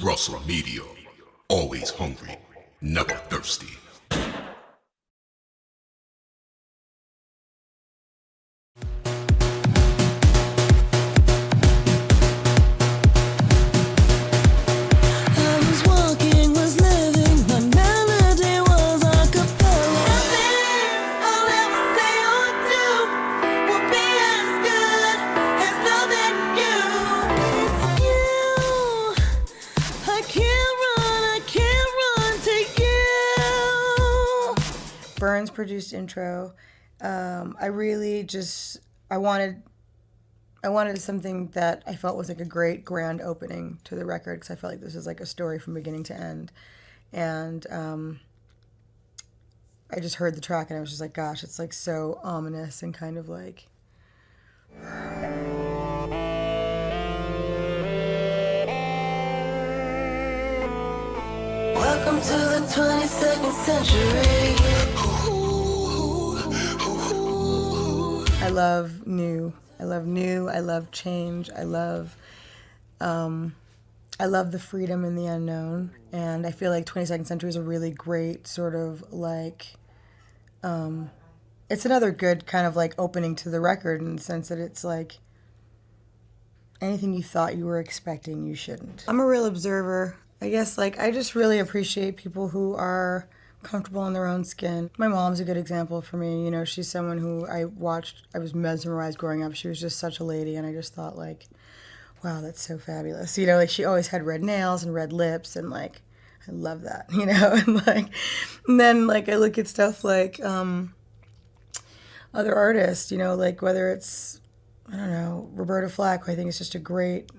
Russell Media, always hungry, never thirsty. Burns produced intro. I really just I wanted something that I felt was like a great grand opening to the record, because I felt like this was like a story from beginning to end. And I just heard the track and I was just like, gosh, it's like so ominous and kind of like. Welcome to the 22nd century. I love new. I love new. I love change. I love the freedom in the unknown. And I feel like 22nd Century is a really great sort of like, it's another good kind of like opening to the record in the sense that it's like anything you thought you were expecting, you shouldn't. I'm a real observer. I guess like I just really appreciate people who are comfortable in their own skin. My mom's a good example for me. You know, she's someone who I was mesmerized growing up. She was just such a lady, and I just thought like, wow, that's so fabulous. You know, like she always had red nails and red lips, and like, I love that, you know? And then like I look at stuff like other artists, you know, like whether it's, I don't know, Roberta Flack, who I think is just a great,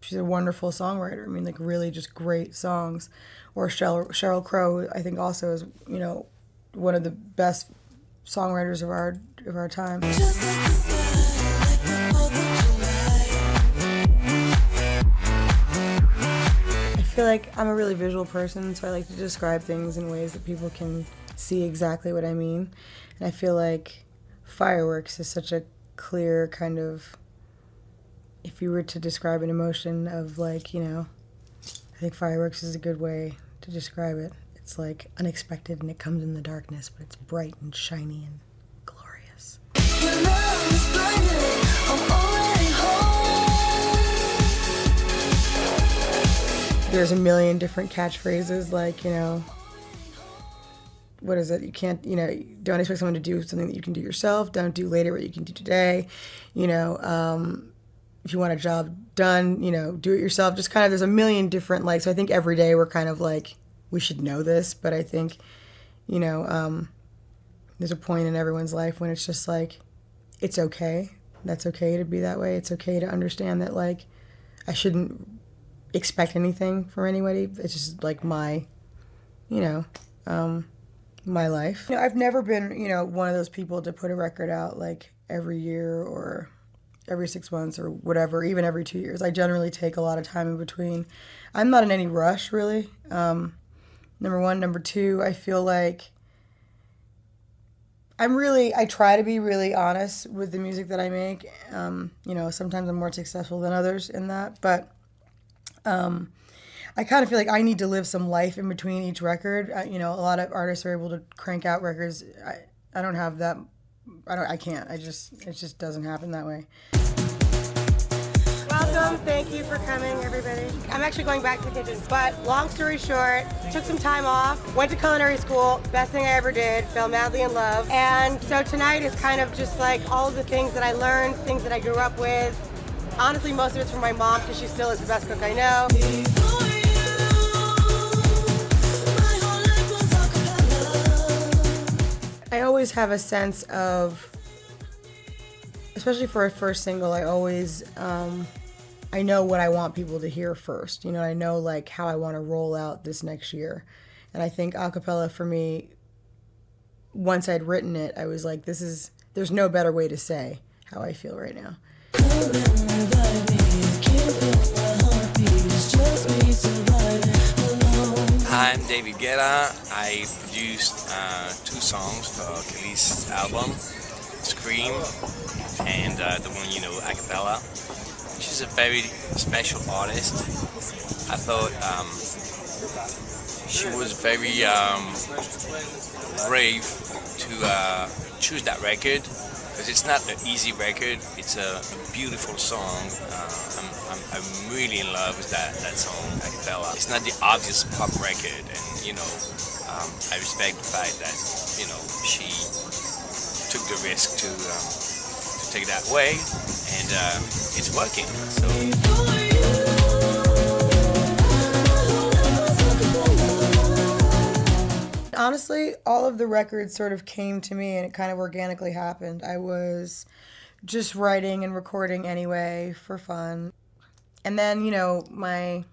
she's a wonderful songwriter. I mean, like really just great songs. Or Sheryl Crow, who I think also is, you know, one of the best songwriters of our time. Just like the sky, like the 4th of July. I feel like I'm a really visual person, so I like to describe things in ways that people can see exactly what I mean. And I feel like fireworks is such a clear kind of, if you were to describe an emotion of like, you know, I think fireworks is a good way to describe it. It's like unexpected and it comes in the darkness, but it's bright and shiny and glorious. Your love is blinding, I'm already home. There's a million different catchphrases, like, you know, what is it? You can't, you know, don't expect someone to do something that you can do yourself. Don't do later what you can do today. You know, if you want a job done, you know, do it yourself. Just kind of, there's a million different, like, so I think every day we're kind of like, we should know this, but I think, you know, there's a point in everyone's life when it's just like, it's okay. That's okay to be that way. It's okay to understand that, like, I shouldn't expect anything from anybody. It's just like my, you know, my life. You know, I've never been, you know, one of those people to put a record out like every year or every 6 months or whatever, even every 2 years. I generally take a lot of time in between. I'm not in any rush, really. Number one. Number two, I feel like I try to be really honest with the music that I make. You know, sometimes I'm more successful than others in that, but I kind of feel like I need to live some life in between each record. You know, a lot of artists are able to crank out records. I don't have that. I can't. It just doesn't happen that way. Welcome, thank you for coming, everybody. I'm actually going back to the kitchen, but long story short, took some time off, went to culinary school, best thing I ever did, fell madly in love. And so tonight is kind of just like all of the things that I learned, things that I grew up with. Honestly, most of it's from my mom, because she still is the best cook I know. I always have a sense of, especially for a first single, I always, I know what I want people to hear first. You know, I know like how I want to roll out this next year. And I think a cappella for me, once I'd written it, I was like, there's no better way to say how I feel right now. Hi, I'm David Guetta. I produced 2 songs for Kelis' album, Scream, and the one, you know, a cappella. she's a very special artist. I thought she was very brave to choose that record, because it's not an easy record. It's a beautiful song. I'm really in love with that song, Acapella. It's not the obvious pop record, and I respect the fact that she took the risk to take that way, and it's working. So. Honestly, all of the records sort of came to me, and it kind of organically happened. I was just writing and recording anyway for fun. And then, a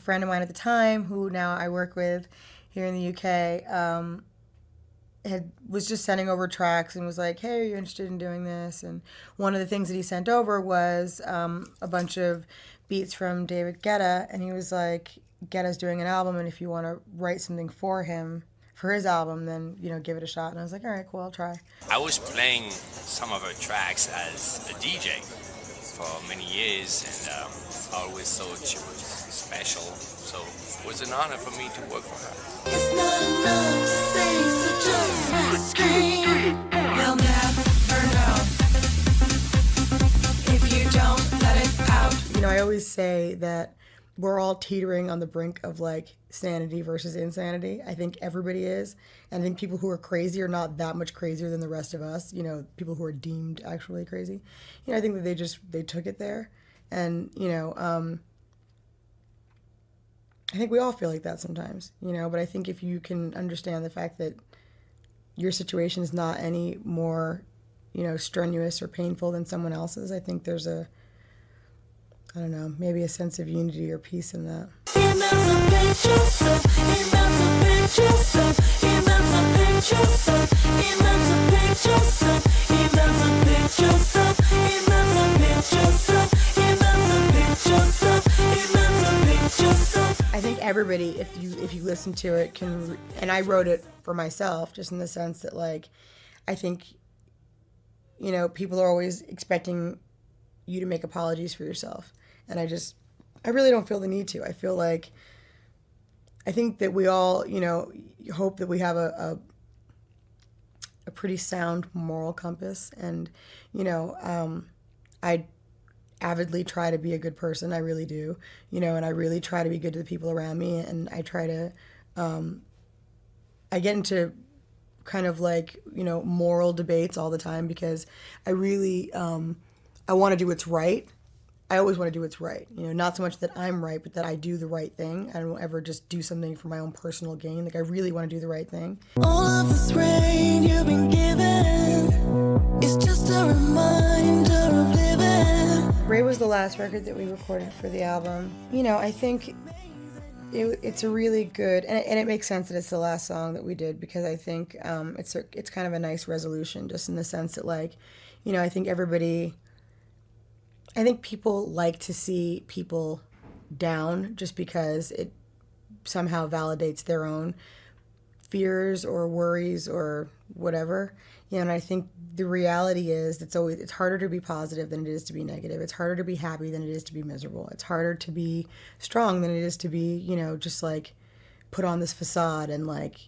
friend of mine at the time, who now I work with here in the UK, was just sending over tracks and was like, hey, are you interested in doing this? And one of the things that he sent over was a bunch of beats from David Guetta, and he was like, Guetta's doing an album, and if you want to write something for him, for his album, then, give it a shot. And I was like, all right, cool, I'll try. I was playing some of her tracks as a DJ for many years, and I always thought she was special. So it was an honor for me to work for her. It's not enough to say, so just scream. We'll never know if you don't let it out. I always say that we're all teetering on the brink of like sanity versus insanity. I think everybody is. And I think people who are crazy are not that much crazier than the rest of us. People who are deemed actually crazy. I think that they took it there. And, I think we all feel like that sometimes, but I think if you can understand the fact that your situation is not any more, strenuous or painful than someone else's, I think there's maybe a sense of unity or peace in that. Emancipate yourself, emancipate yourself, emancipate yourself, emancipate yourself, emancipate yourself, emancipate yourself, emancipate yourself, emancipate yourself. I think everybody, if you listen to it, can, and I wrote it for myself, just in the sense that, like, I think, people are always expecting you to make apologies for yourself. And I really don't feel the need to. I feel like, I think that we all, hope that we have a pretty sound moral compass. And, I avidly try to be a good person. I really do, and I really try to be good to the people around me. And I try to, I get into kind of like, moral debates all the time, because I really, I want to do what's right. I always want to do what's right. Not so much that I'm right, but that I do the right thing. I don't ever just do something for my own personal gain. Like, I really want to do the right thing. All of this rain you've been given is just a reminder of living. Ray was the last record that we recorded for the album. I think it's a really good, and it makes sense that it's the last song that we did, because I think it's kind of a nice resolution, just in the sense that, like, I think people like to see people down, just because it somehow validates their own fears or worries or whatever. And I think the reality is it's harder to be positive than it is to be negative. It's harder to be happy than it is to be miserable. It's harder to be strong than it is to be, just like put on this facade, and like,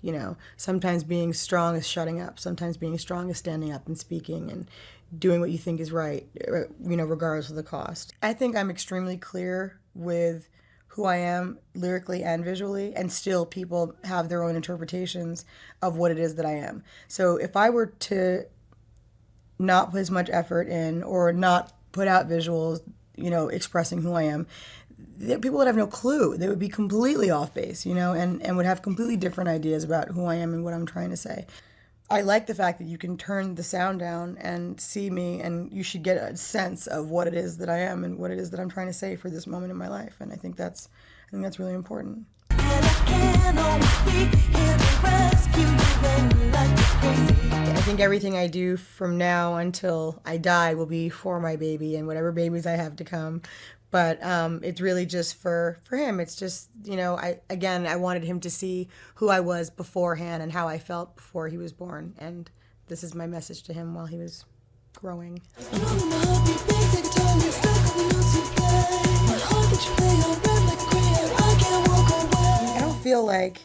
sometimes being strong is shutting up. Sometimes being strong is standing up and speaking and doing what you think is right, regardless of the cost. I think I'm extremely clear with who I am lyrically and visually, and still people have their own interpretations of what it is that I am. So if I were to not put as much effort in, or not put out visuals, expressing who I am, people would have no clue. They would be completely off base, and would have completely different ideas about who I am and what I'm trying to say. I like the fact that you can turn the sound down and see me, and you should get a sense of what it is that I am and what it is that I'm trying to say for this moment in my life. And I think that's really important. And I can't always be here to rescue you when life is crazy. I think everything I do from now until I die will be for my baby and whatever babies I have to come. But it's really just for him. It's just, I wanted him to see who I was beforehand and how I felt before he was born. And this is my message to him while he was growing. I feel like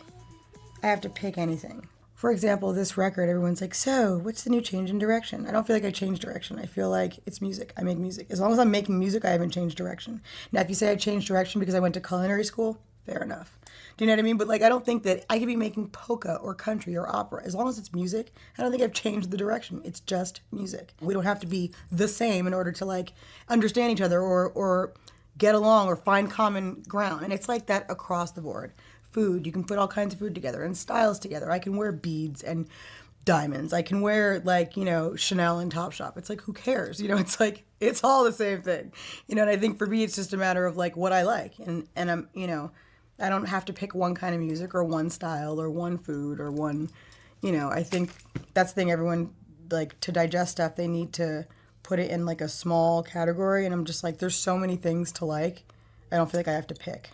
I have to pick anything. For example, this record, everyone's like, so what's the new change in direction? I don't feel like I changed direction. I feel like it's music. I make music. As long as I'm making music, I haven't changed direction. Now, if you say I changed direction because I went to culinary school, fair enough. Do you know what I mean? But like, I don't think that I could be making polka or country or opera. As long as it's music, I don't think I've changed the direction. It's just music. We don't have to be the same in order to like understand each other or get along or find common ground. And it's like that across the board. Food, you can put all kinds of food together and styles together. I can wear beads and diamonds. I can wear like, you know, Chanel and Topshop. It's like, who cares? You know, it's like, it's all the same thing. You know, and I think for me, it's just a matter of like what I like. And I'm, you know, I don't have to pick one kind of music or one style or one food or one, you know, I think that's the thing. Everyone, like, to digest stuff, they need to put it in like a small category. And I'm just like, there's so many things to like. I don't feel like I have to pick.